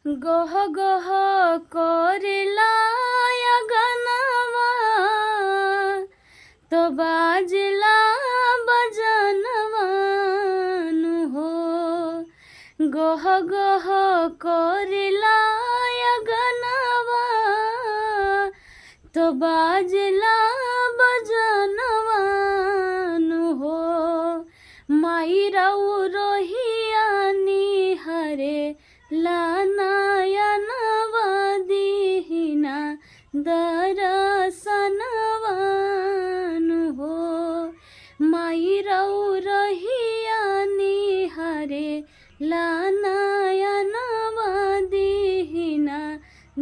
गह गह करेला गनवा तो बाजला बजनवा नु हो। गह गह करेला गनवा तो बाजला बजनवा नु हो। माई राउ रोहिया निहरे लानयनवा दीहिना दरसनवा नु हो। माई राउ रोहिया निहरे लानयनवा दीहिना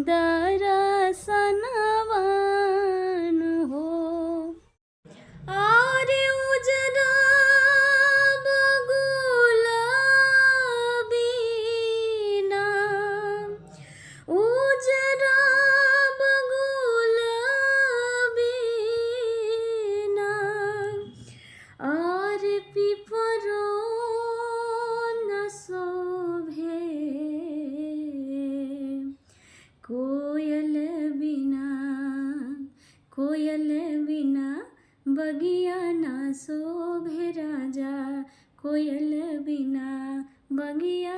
दरसनवा नु हो। आरे उजरा बगुलाबीना उजरा बगुलाबीना आरे पिपरो न शोभे कोयल बिना बगिया ना शोभे राजा। कोयल बिना बगिया